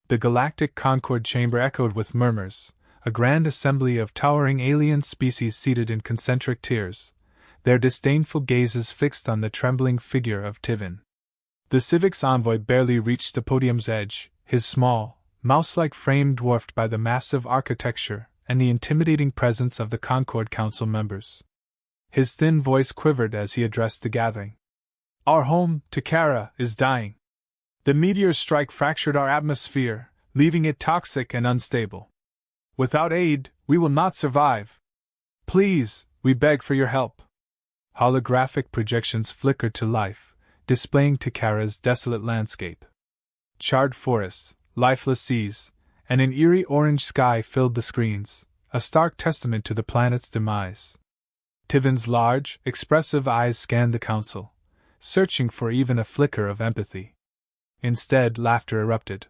The galactic Concord chamber echoed with murmurs, a grand assembly of towering alien species seated in concentric tiers, their disdainful gazes fixed on the trembling figure of Tivin. The Civic's envoy barely reached the podium's edge, his small, mouse-like frame dwarfed by the massive architecture and the intimidating presence of the Concord Council members. His thin voice quivered as he addressed the gathering. Our home, Takara, is dying. The meteor's strike fractured our atmosphere, leaving it toxic and unstable. Without aid, we will not survive. Please, we beg for your help. Holographic projections flickered to life, displaying Takara's desolate landscape. Charred forests, lifeless seas, and an eerie orange sky filled the screens, a stark testament to the planet's demise. Tivin's large, expressive eyes scanned the council, searching for even a flicker of empathy. Instead, laughter erupted.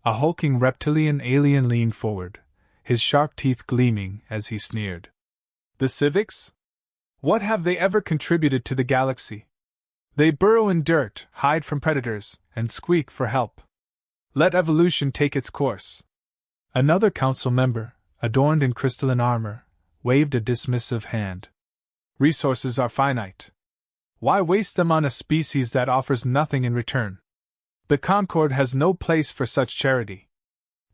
A hulking reptilian alien leaned forward, his sharp teeth gleaming as he sneered. The Civics? What have they ever contributed to the galaxy? They burrow in dirt, hide from predators, and squeak for help. Let evolution take its course. Another council member, adorned in crystalline armor, waved a dismissive hand. Resources are finite. Why waste them on a species that offers nothing in return? The Concord has no place for such charity.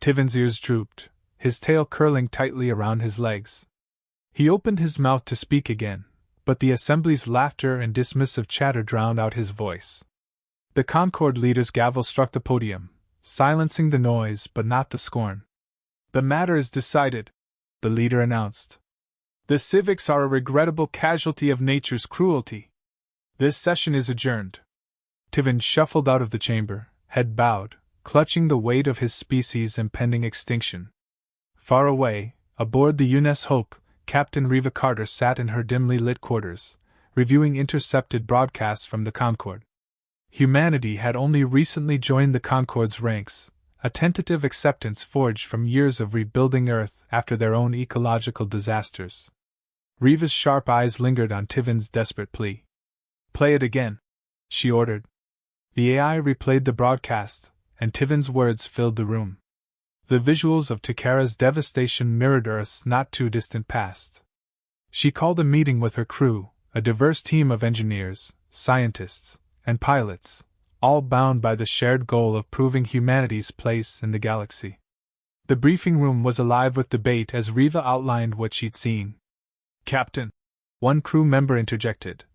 Tivin's ears drooped, his tail curling tightly around his legs. He opened his mouth to speak again, but the assembly's laughter and dismissive chatter drowned out his voice. The Concord leader's gavel struck the podium, silencing the noise but not the scorn. The matter is decided, the leader announced. The Civics are a regrettable casualty of nature's cruelty. This session is adjourned. Tivin shuffled out of the chamber, head bowed, clutching the weight of his species' impending extinction. Far away, aboard the UNS Hope, Captain Reva Carter sat in her dimly lit quarters, reviewing intercepted broadcasts from the Concord. Humanity had only recently joined the Concord's ranks, a tentative acceptance forged from years of rebuilding Earth after their own ecological disasters. Reva's sharp eyes lingered on Tivin's desperate plea. Play it again, she ordered. The AI replayed the broadcast, and Tivin's words filled the room. The visuals of Takara's devastation mirrored Earth's not-too-distant past. She called a meeting with her crew, a diverse team of engineers, scientists, and pilots, all bound by the shared goal of proving humanity's place in the galaxy. The briefing room was alive with debate as Reva outlined what she'd seen. Captain, one crew member interjected.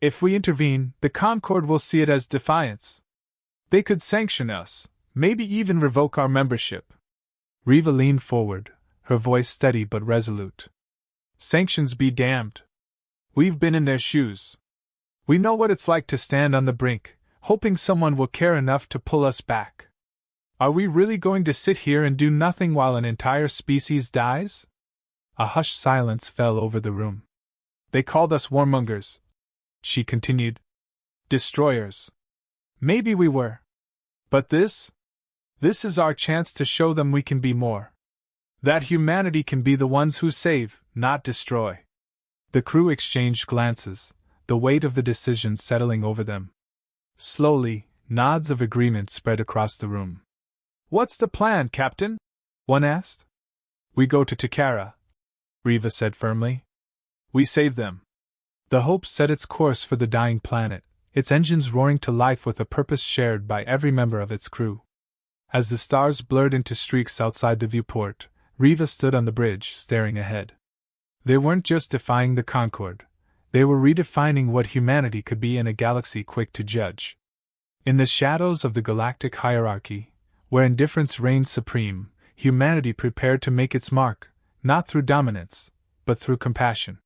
If we intervene, the Concord will see it as defiance. They could sanction us, maybe even revoke our membership. Reva leaned forward, her voice steady but resolute. Sanctions be damned. We've been in their shoes. We know what it's like to stand on the brink, hoping someone will care enough to pull us back. Are we really going to sit here and do nothing while an entire species dies? A hushed silence fell over the room. They called us warmongers, she continued. Destroyers. Maybe we were. But this is our chance to show them we can be more. That humanity can be the ones who save, not destroy. The crew exchanged glances, the weight of the decision settling over them. Slowly, nods of agreement spread across the room. What's the plan, Captain? One asked. We go to Takara, Reva said firmly. We save them. The Hope set its course for the dying planet, its engines roaring to life with a purpose shared by every member of its crew. As the stars blurred into streaks outside the viewport, Reva stood on the bridge, staring ahead. They weren't just defying the Concord, they were redefining what humanity could be in a galaxy quick to judge. In the shadows of the galactic hierarchy, where indifference reigned supreme, humanity prepared to make its mark, not through dominance, but through compassion.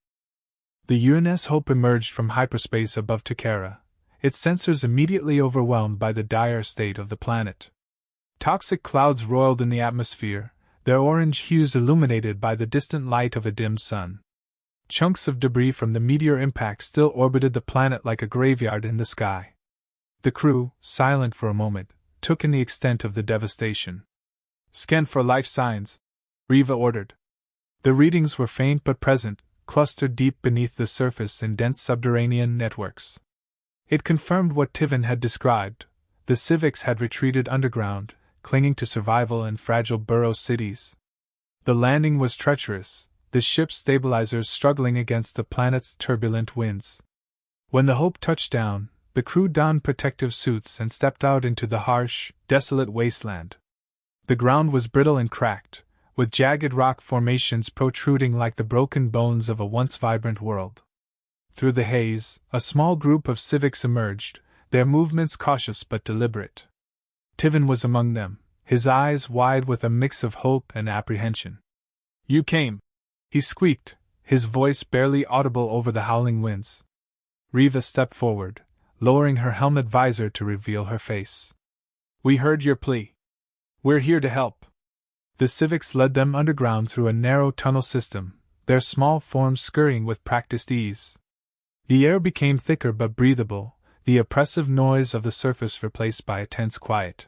The UNS Hope emerged from hyperspace above Takara, its sensors immediately overwhelmed by the dire state of the planet. Toxic clouds roiled in the atmosphere, their orange hues illuminated by the distant light of a dim sun. Chunks of debris from the meteor impact still orbited the planet like a graveyard in the sky. The crew, silent for a moment, took in the extent of the devastation. Scan for life signs, Reva ordered. The readings were faint but present, clustered deep beneath the surface in dense subterranean networks. It confirmed what Tivin had described. The Civics had retreated underground, clinging to survival in fragile burrow cities. The landing was treacherous, the ship's stabilizers struggling against the planet's turbulent winds. When the Hope touched down, the crew donned protective suits and stepped out into the harsh, desolate wasteland. The ground was brittle and cracked, with jagged rock formations protruding like the broken bones of a once vibrant world. Through the haze, a small group of civics emerged, their movements cautious but deliberate. Tivin was among them, his eyes wide with a mix of hope and apprehension. "You came," he squeaked, his voice barely audible over the howling winds. Riva stepped forward, lowering her helmet visor to reveal her face. "We heard your plea. We're here to help." The civics led them underground through a narrow tunnel system, their small forms scurrying with practiced ease. The air became thicker but breathable, the oppressive noise of the surface replaced by a tense quiet.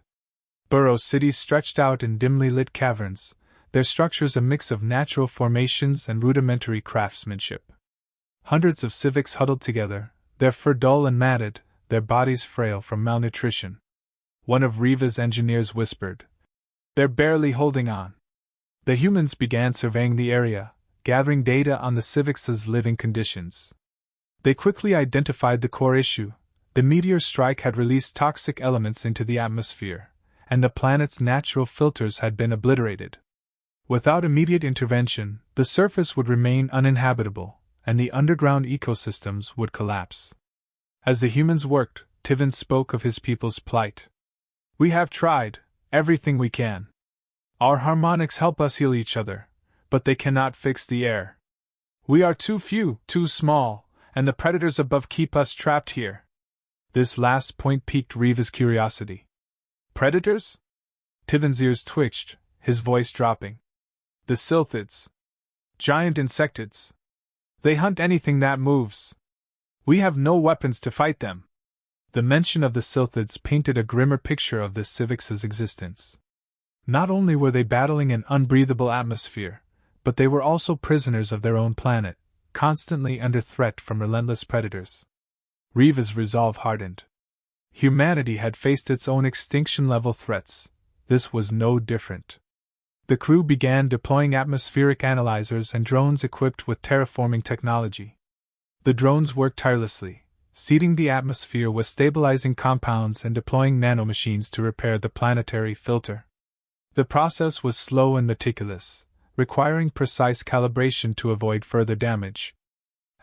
Burrow cities stretched out in dimly lit caverns, their structures a mix of natural formations and rudimentary craftsmanship. Hundreds of civics huddled together, their fur dull and matted, their bodies frail from malnutrition. One of Riva's engineers whispered, "They're barely holding on." The humans began surveying the area, gathering data on the civics' living conditions. They quickly identified the core issue. The meteor strike had released toxic elements into the atmosphere, and the planet's natural filters had been obliterated. Without immediate intervention, the surface would remain uninhabitable, and the underground ecosystems would collapse. As the humans worked, Tivin spoke of his people's plight. "We have tried everything we can. Our harmonics help us heal each other, but they cannot fix the air. We are too few, too small, and the predators above keep us trapped here." This last point piqued Riva's curiosity. "Predators?" Tivin's ears twitched, his voice dropping. "The Silthids. Giant insectids. They hunt anything that moves. We have no weapons to fight them." The mention of the Silthids painted a grimmer picture of the civics' existence. Not only were they battling an unbreathable atmosphere, but they were also prisoners of their own planet, constantly under threat from relentless predators. Riva's resolve hardened. Humanity had faced its own extinction-level threats. This was no different. The crew began deploying atmospheric analyzers and drones equipped with terraforming technology. The drones worked tirelessly, seeding the atmosphere with stabilizing compounds and deploying nanomachines to repair the planetary filter. The process was slow and meticulous, requiring precise calibration to avoid further damage.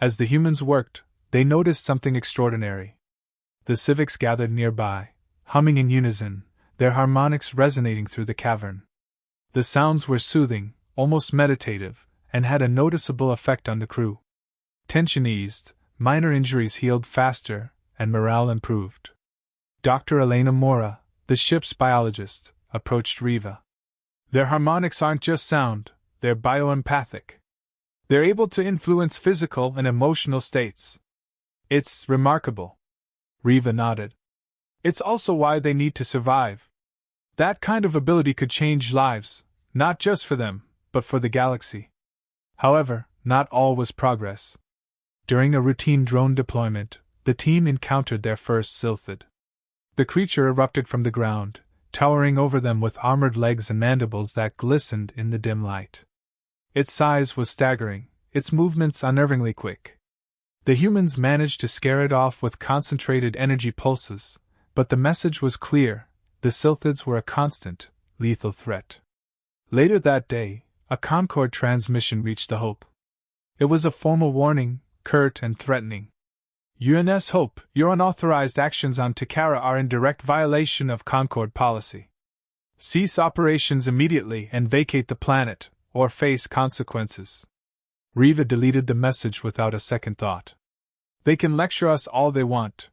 As the humans worked, they noticed something extraordinary. The civics gathered nearby, humming in unison, their harmonics resonating through the cavern. The sounds were soothing, almost meditative, and had a noticeable effect on the crew. Tension eased, minor injuries healed faster, and morale improved. Dr. Elena Mora, the ship's biologist, approached Riva. "Their harmonics aren't just sound, they're bioempathic. They're able to influence physical and emotional states. It's remarkable." Riva nodded. "It's also why they need to survive. That kind of ability could change lives, not just for them, but for the galaxy." However, not all was progress. During a routine drone deployment, the team encountered their first Silthid. The creature erupted from the ground, towering over them with armored legs and mandibles that glistened in the dim light. Its size was staggering, its movements unnervingly quick. The humans managed to scare it off with concentrated energy pulses, but the message was clear: the Silthids were a constant, lethal threat. Later that day, a Concord transmission reached the Hope. It was a formal warning, curt and threatening. "UNS Hope, your unauthorized actions on Takara are in direct violation of Concord policy. Cease operations immediately and vacate the planet, or face consequences." Riva deleted the message without a second thought. "They can lecture us all they want.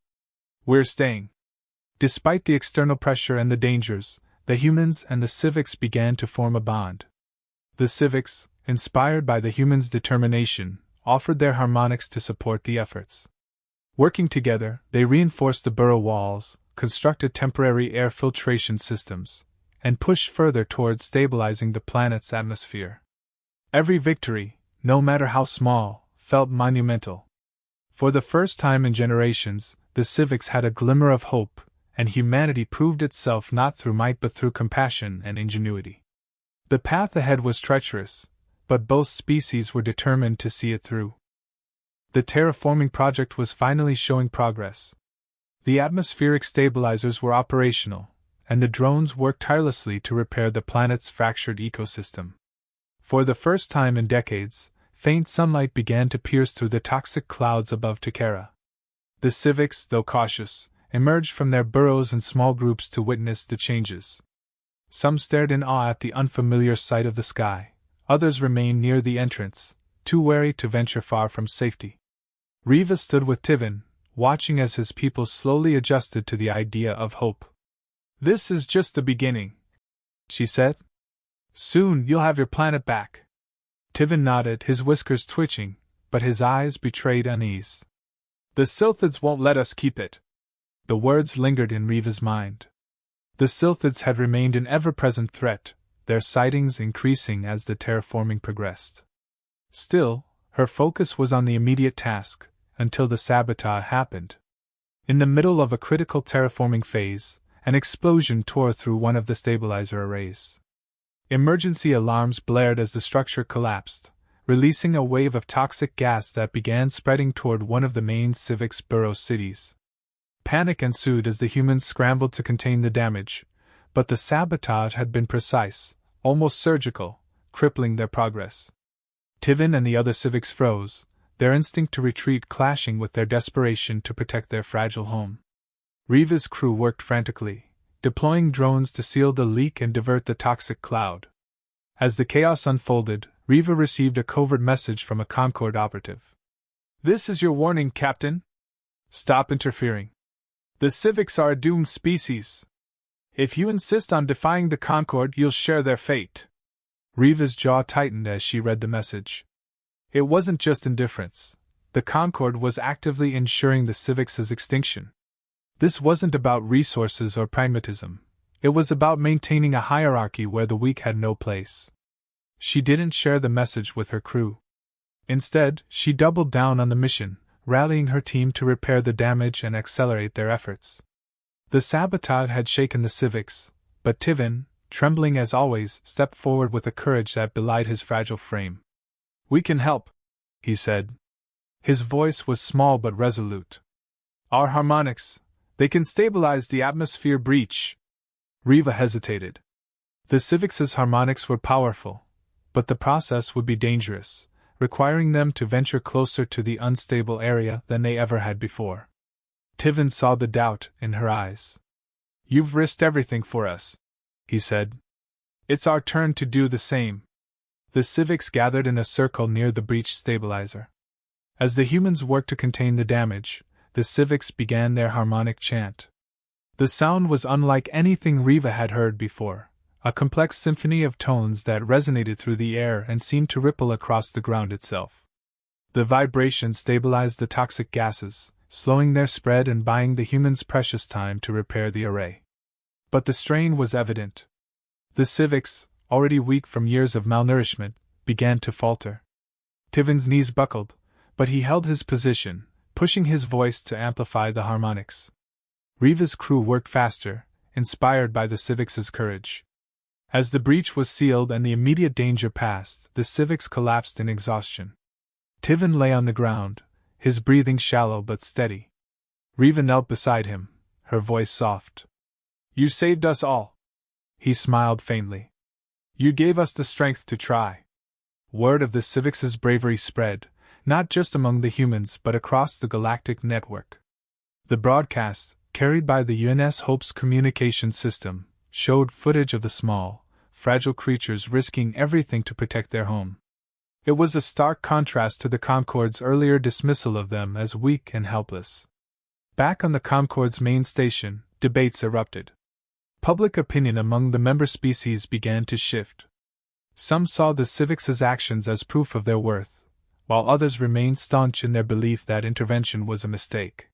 We're staying." Despite the external pressure and the dangers, the humans and the civics began to form a bond. The civics, inspired by the humans' determination, offered their harmonics to support the efforts. Working together, they reinforced the burrow walls, constructed temporary air filtration systems, and pushed further towards stabilizing the planet's atmosphere. Every victory, no matter how small, felt monumental. For the first time in generations, the civics had a glimmer of hope, and humanity proved itself not through might but through compassion and ingenuity. The path ahead was treacherous, but both species were determined to see it through. The terraforming project was finally showing progress. The atmospheric stabilizers were operational, and the drones worked tirelessly to repair the planet's fractured ecosystem. For the first time in decades, faint sunlight began to pierce through the toxic clouds above Takara. The civics, though cautious, emerged from their burrows in small groups to witness the changes. Some stared in awe at the unfamiliar sight of the sky, others remained near the entrance, too wary to venture far from safety. Riva stood with Tivin, watching as his people slowly adjusted to the idea of hope. "This is just the beginning," she said. "Soon you'll have your planet back." Tivin nodded, his whiskers twitching, but his eyes betrayed unease. "The Silthids won't let us keep it." The words lingered in Riva's mind. The Silthids had remained an ever-present threat, their sightings increasing as the terraforming progressed. Still, her focus was on the immediate task, until the sabotage happened. In the middle of a critical terraforming phase, an explosion tore through one of the stabilizer arrays. Emergency alarms blared as the structure collapsed, releasing a wave of toxic gas that began spreading toward one of the main civics burrow cities. Panic ensued as the humans scrambled to contain the damage, but the sabotage had been precise, almost surgical, crippling their progress. Tivin and the other civics froze, their instinct to retreat clashing with their desperation to protect their fragile home. Riva's crew worked frantically, deploying drones to seal the leak and divert the toxic cloud. As the chaos unfolded, Riva received a covert message from a Concord operative. "This is your warning, Captain. Stop interfering. The civics are a doomed species. If you insist on defying the Concord, you'll share their fate." Riva's jaw tightened as she read the message. It wasn't just indifference. The Concord was actively ensuring the civics' extinction. This wasn't about resources or pragmatism. It was about maintaining a hierarchy where the weak had no place. She didn't share the message with her crew. Instead, she doubled down on the mission, rallying her team to repair the damage and accelerate their efforts. The sabotage had shaken the civics, but Tivin, trembling as always, stepped forward with a courage that belied his fragile frame. "We can help," he said. His voice was small but resolute. "Our harmonics, they can stabilize the atmosphere breach." Riva hesitated. The civics' harmonics were powerful, but the process would be dangerous, requiring them to venture closer to the unstable area than they ever had before. Tivin saw the doubt in her eyes. "You've risked everything for us," he said. "It's our turn to do the same." The civics gathered in a circle near the breach stabilizer. As the humans worked to contain the damage, the civics began their harmonic chant. The sound was unlike anything Riva had heard before, a complex symphony of tones that resonated through the air and seemed to ripple across the ground itself. The vibration stabilized the toxic gases, slowing their spread and buying the humans precious time to repair the array. But the strain was evident. The civics, already weak from years of malnourishment, began to falter. Tivin's knees buckled, but he held his position, pushing his voice to amplify the harmonics. Riva's crew worked faster, inspired by the civics' courage. As the breach was sealed and the immediate danger passed, the civics collapsed in exhaustion. Tivin lay on the ground, his breathing shallow but steady. Riva knelt beside him, her voice soft. "You saved us all." He smiled faintly. "You gave us the strength to try." Word of the civics' bravery spread, not just among the humans but across the galactic network. The broadcast, carried by the UNS Hope's communication system, showed footage of the small, fragile creatures risking everything to protect their home. It was a stark contrast to the Concord's earlier dismissal of them as weak and helpless. Back on the Concord's main station, debates erupted. Public opinion among the member species began to shift. Some saw the civics' actions as proof of their worth, while others remained staunch in their belief that intervention was a mistake.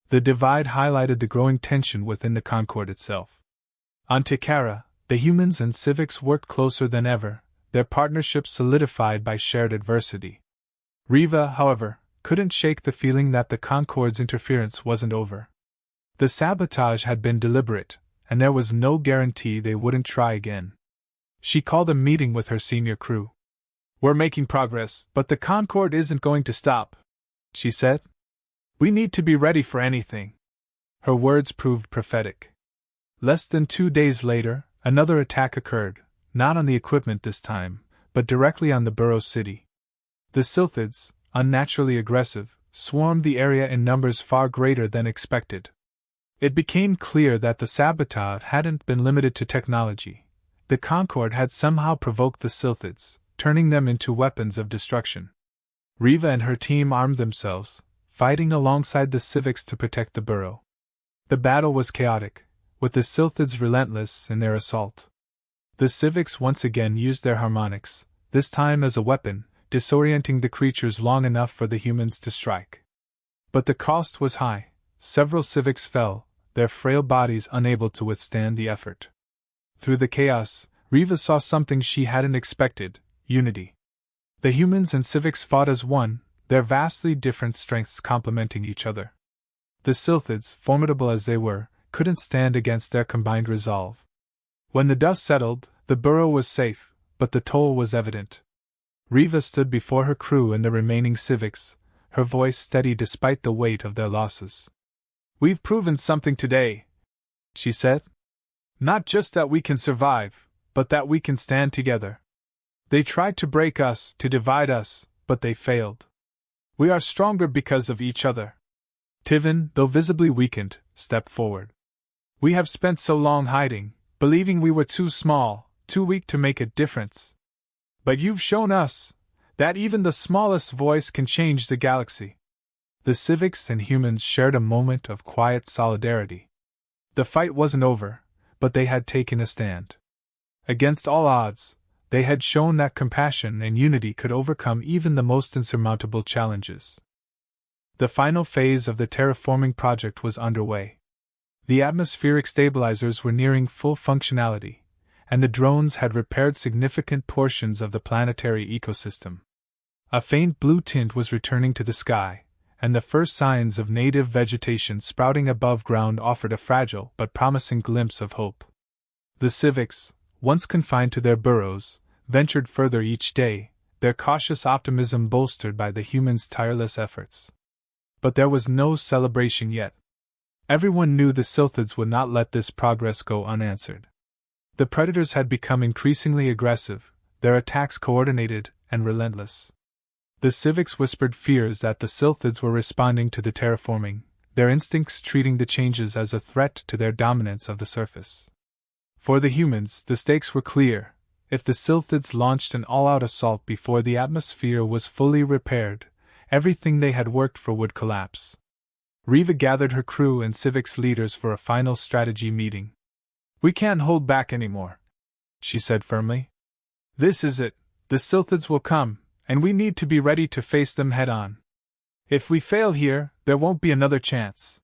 The divide highlighted the growing tension within the Concord itself. On Takara, the humans and civics worked closer than ever, their partnership solidified by shared adversity. Riva, however, couldn't shake the feeling that the Concord's interference wasn't over. The sabotage had been deliberate, and there was no guarantee they wouldn't try again. She called a meeting with her senior crew. "We're making progress, but the Concorde isn't going to stop," she said. "We need to be ready for anything." Her words proved prophetic. Less than 2 days later, another attack occurred, not on the equipment this time, but directly on the Burrow city. The Sylphids, unnaturally aggressive, swarmed the area in numbers far greater than expected. It became clear that the sabotage hadn't been limited to technology. The Concorde had somehow provoked the Sylphids, turning them into weapons of destruction. Riva and her team armed themselves, fighting alongside the Civics to protect the Burrow. The battle was chaotic, with the Sylphids relentless in their assault. The Civics once again used their harmonics, this time as a weapon, disorienting the creatures long enough for the humans to strike. But the cost was high. Several Civics fell, their frail bodies unable to withstand the effort. Through the chaos, Riva saw something she hadn't expected: unity. The humans and Civics fought as one, their vastly different strengths complementing each other. The Sylphids, formidable as they were, couldn't stand against their combined resolve. When the dust settled, the Burrow was safe, but the toll was evident. Riva stood before her crew and the remaining Civics, her voice steady despite the weight of their losses. "We've proven something today," she said. "Not just that we can survive, but that we can stand together. They tried to break us, to divide us, but they failed. We are stronger because of each other." Tivin, though visibly weakened, stepped forward. "We have spent so long hiding, believing we were too small, too weak to make a difference. But you've shown us that even the smallest voice can change the galaxy." The Civics and humans shared a moment of quiet solidarity. The fight wasn't over, but they had taken a stand. Against all odds, they had shown that compassion and unity could overcome even the most insurmountable challenges. The final phase of the terraforming project was underway. The atmospheric stabilizers were nearing full functionality, and the drones had repaired significant portions of the planetary ecosystem. A faint blue tint was returning to the sky, and the first signs of native vegetation sprouting above ground offered a fragile but promising glimpse of hope. The Civics, once confined to their burrows, ventured further each day, their cautious optimism bolstered by the humans' tireless efforts. But there was no celebration yet. Everyone knew the Sylphids would not let this progress go unanswered. The predators had become increasingly aggressive, their attacks coordinated and relentless. The Civics whispered fears that the Sylphids were responding to the terraforming, their instincts treating the changes as a threat to their dominance of the surface. For the humans, the stakes were clear. If the Sylphids launched an all-out assault before the atmosphere was fully repaired, everything they had worked for would collapse. Riva gathered her crew and Civics leaders for a final strategy meeting. "We can't hold back anymore," she said firmly. "This is it. The Sylphids will come, and we need to be ready to face them head-on. If we fail here, there won't be another chance."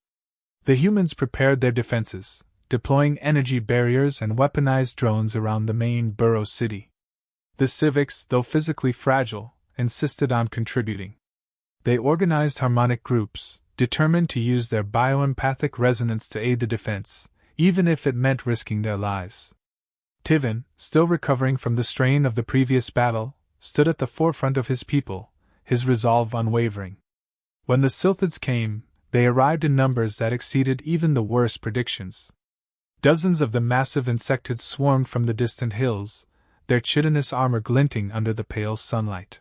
The humans prepared their defenses, deploying energy barriers and weaponized drones around the main Burrow city. The Civics, though physically fragile, insisted on contributing. They organized harmonic groups, determined to use their bioempathic resonance to aid the defense, even if it meant risking their lives. Tivin, still recovering from the strain of the previous battle, stood at the forefront of his people, his resolve unwavering. When the Sylphids came, they arrived in numbers that exceeded even the worst predictions. Dozens of the massive insectoids swarmed from the distant hills, their chitinous armor glinting under the pale sunlight.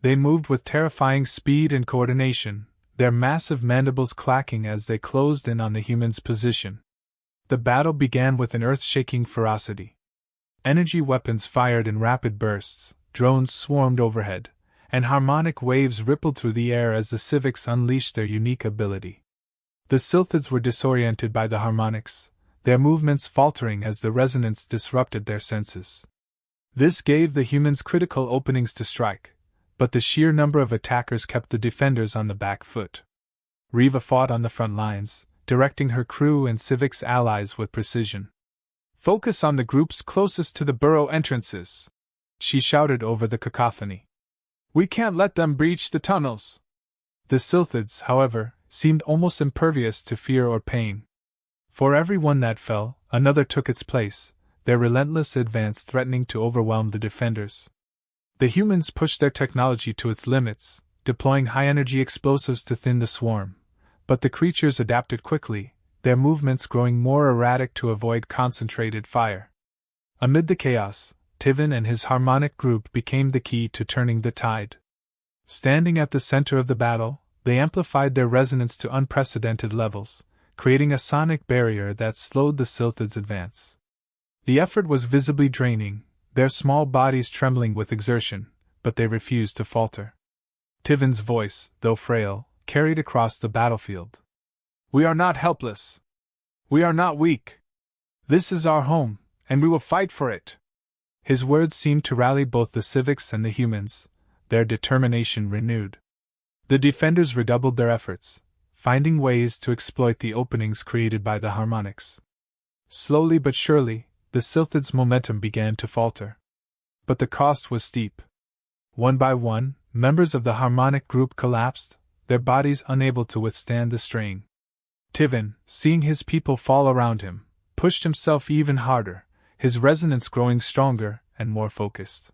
They moved with terrifying speed and coordination, their massive mandibles clacking as they closed in on the humans' position. The battle began with an earth-shaking ferocity. Energy weapons fired in rapid bursts, drones swarmed overhead, and harmonic waves rippled through the air as the Civics unleashed their unique ability. The Sylphids were disoriented by the harmonics, their movements faltering as the resonance disrupted their senses. This gave the humans critical openings to strike, but the sheer number of attackers kept the defenders on the back foot. Riva fought on the front lines, directing her crew and Civics allies with precision. "Focus on the groups closest to the burrow entrances," she shouted over the cacophony. "We can't let them breach the tunnels." The Sylphids, however, seemed almost impervious to fear or pain. For every one that fell, another took its place, their relentless advance threatening to overwhelm the defenders. The humans pushed their technology to its limits, deploying high-energy explosives to thin the swarm, but the creatures adapted quickly, their movements growing more erratic to avoid concentrated fire. Amid the chaos, Tivin and his harmonic group became the key to turning the tide. Standing at the center of the battle, they amplified their resonance to unprecedented levels, creating a sonic barrier that slowed the Sylphid's advance. The effort was visibly draining, their small bodies trembling with exertion, but they refused to falter. Tivin's voice, though frail, carried across the battlefield. "We are not helpless. We are not weak. This is our home, and we will fight for it." His words seemed to rally both the civics and the humans, their determination renewed. The defenders redoubled their efforts, finding ways to exploit the openings created by the harmonics. Slowly but surely, the Sylphid's momentum began to falter. But the cost was steep. One by one, members of the harmonic group collapsed, their bodies unable to withstand the strain. Tivin, seeing his people fall around him, pushed himself even harder, his resonance growing stronger and more focused.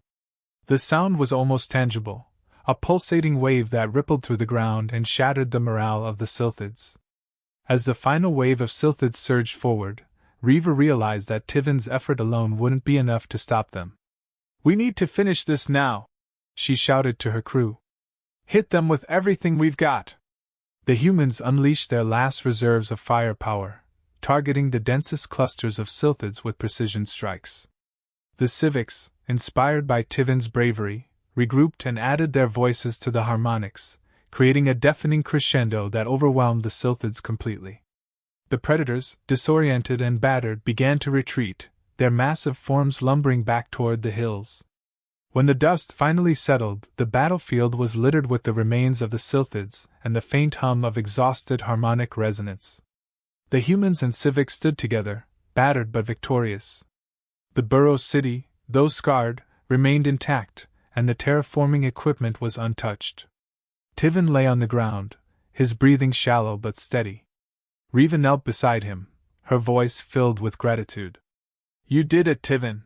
The sound was almost tangible, a pulsating wave that rippled through the ground and shattered the morale of the Sylphids. As the final wave of Sylphids surged forward, Riva realized that Tivin's effort alone wouldn't be enough to stop them. "We need to finish this now," she shouted to her crew. "Hit them with everything we've got." The humans unleashed their last reserves of firepower, targeting the densest clusters of Sylphids with precision strikes. The civics, inspired by Tivin's bravery, regrouped and added their voices to the harmonics, creating a deafening crescendo that overwhelmed the Sylphids completely. The predators, disoriented and battered, began to retreat, their massive forms lumbering back toward the hills. When the dust finally settled, the battlefield was littered with the remains of the Sylphids and the faint hum of exhausted harmonic resonance. The humans and civics stood together, battered but victorious. The Burrow city, though scarred, remained intact, and the terraforming equipment was untouched. Tivin lay on the ground, his breathing shallow but steady. Riva knelt beside him, her voice filled with gratitude. "You did it, Tivin.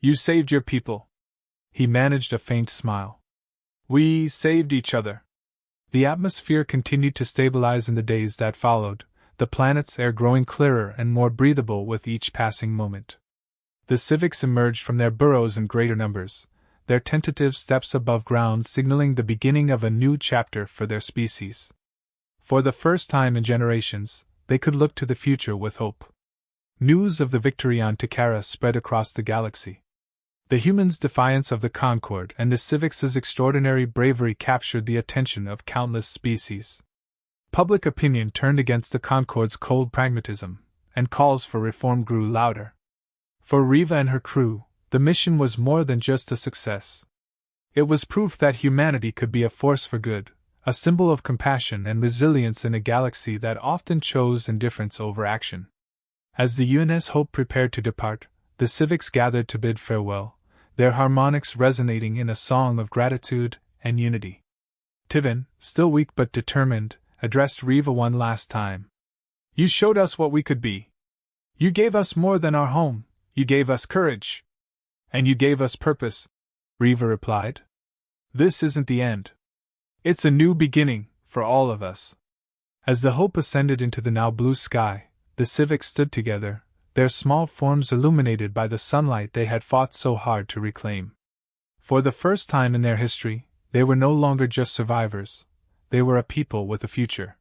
You saved your people." He managed a faint smile. "We saved each other." The atmosphere continued to stabilize in the days that followed, the planet's air growing clearer and more breathable with each passing moment. The civics emerged from their burrows in greater numbers, their tentative steps above ground signaling the beginning of a new chapter for their species. For the first time in generations, they could look to the future with hope. News of the victory on Takara spread across the galaxy. The humans' defiance of the Concord and the civics' extraordinary bravery captured the attention of countless species. Public opinion turned against the Concord's cold pragmatism, and calls for reform grew louder. For Riva and her crew, the mission was more than just a success. It was proof that humanity could be a force for good, a symbol of compassion and resilience in a galaxy that often chose indifference over action. As the UNS Hope prepared to depart, the civics gathered to bid farewell, their harmonics resonating in a song of gratitude and unity. Tivin, still weak but determined, addressed Riva one last time. "You showed us what we could be. You gave us more than our home, you gave us courage. And you gave us purpose," Riva replied. "This isn't the end. It's a new beginning, for all of us." As the Hope ascended into the now blue sky, the civics stood together, their small forms illuminated by the sunlight they had fought so hard to reclaim. For the first time in their history, they were no longer just survivors, they were a people with a future.